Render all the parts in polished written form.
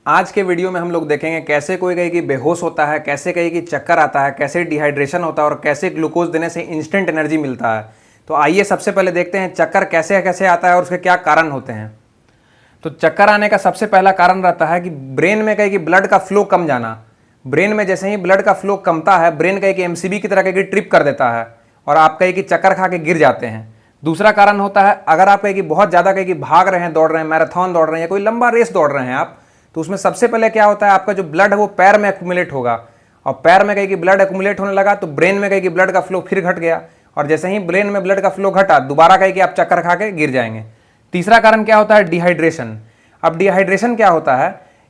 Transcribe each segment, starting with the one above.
आज के वीडियो में हम लोग देखेंगे कैसे कोई कहे कि बेहोश होता है, कैसे कहे कि चक्कर आता है, कैसे डिहाइड्रेशन होता है और कैसे ग्लूकोज देने से इंस्टेंट एनर्जी मिलता है। तो आइए सबसे पहले देखते हैं चक्कर कैसे कैसे आता है और उसके क्या कारण होते हैं। तो चक्कर आने का सबसे पहला कारण रहता है कि ब्रेन में कहे कि ब्लड का फ्लो कम जाना। ब्रेन में जैसे ही ब्लड का फ्लो कमता है, ब्रेन कहे कि एमसीबी की तरह कहे कि ट्रिप कर देता है और आप कहे कि चक्कर खा के गिर जाते हैं। दूसरा कारण होता है अगर आप कहे कि बहुत ज़्यादा कहे कि भाग रहे हैं, दौड़ रहे हैं, मैराथन दौड़ रहे हैं या कोई लंबा रेस दौड़ रहे हैं आप, तो उसमें सबसे पहले क्या होता है, आपका जो ब्लड है वो पैर में एक्यूमुलेट होगा और पैर में कहीं कि ब्लड एक्यूमुलेट होने लगा तो ब्रेन में कहीं कि ब्लड का फ्लो फिर घट गया और जैसे ही ब्रेन में ब्लड का फ्लो घटा दोबारा कहीं कि आप चक्कर खा के गिर जाएंगे। तीसरा कारण क्या होता है, डिहाइड्रेशन। अब डिहाइड्रेशन क्या होता है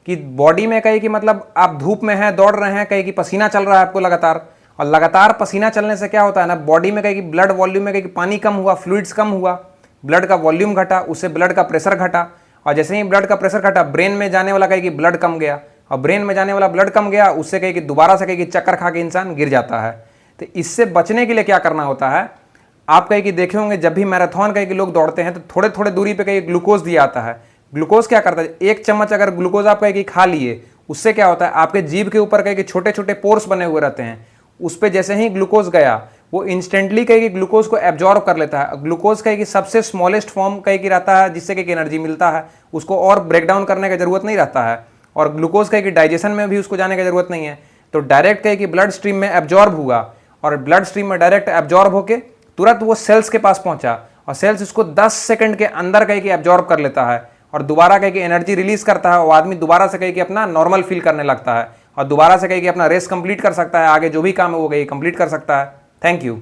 कि बॉडी में कहीं कि मतलब आप धूप में हैं, दौड़ रहे हैं, कहीं कि पसीना चल रहा है आपको लगातार, और लगातार पसीना चलने से क्या होता है ना, बॉडी में कहीं कि ब्लड वॉल्यूम में कहीं कि पानी कम हुआ, फ्लूइड्स कम हुआ, ब्लड का वॉल्यूम घटा, उससे ब्लड का प्रेशर घटा और जैसे ही ब्लड का प्रेशर घटा ब्रेन में जाने वाला कहे कि ब्लड कम गया और ब्रेन में जाने वाला ब्लड कम गया, उससे कहे कि दोबारा से कहे कि चक्कर खा के इंसान गिर जाता है। तो इससे बचने के लिए क्या करना होता है, आप कहे कि देखे होंगे जब भी मैराथन कहे कि लोग दौड़ते हैं तो थोड़े थोड़े दूरी पे कहीं ग्लूकोज दिया आता है। ग्लूकोज क्या करता है, एक चम्मच अगर ग्लूकोज आप कहे कि खा लिए, उससे क्या होता है आपके जीभ के ऊपर कहे कि छोटे छोटे पोर्स बने हुए रहते हैं, उस पर जैसे ही ग्लूकोज गया वो इंस्टेंटली कहे कि ग्लूकोज को एब्जॉर्ब कर लेता है। ग्लूकोज कहे कि सबसे स्मॉलेस्ट फॉर्म कहे कि रहता है जिससे कहे कि एनर्जी मिलता है, उसको और ब्रेक डाउन करने की जरूरत नहीं रहता है और ग्लूकोज कहे कि डाइजेशन में भी उसको जाने की जरूरत नहीं है, तो डायरेक्ट कहे कि ब्लड स्ट्रीम में एब्जॉर्ब हुआ और ब्लड स्ट्रीम में डायरेक्ट एब्जॉर्ब होकर तुरंत वो सेल्स के पास पहुंचा और सेल्स उसको 10 सेकंड के अंदर कहे कि एब्जॉर्ब कर लेता है और दोबारा कहे कि एनर्जी रिलीज करता है और आदमी दोबारा से कहे कि अपना नॉर्मल फील करने लगता है और दोबारा से कहे कि अपना रेस कंप्लीट कर सकता है, आगे जो भी काम है वो कहे कंप्लीट कर सकता है। Thank you.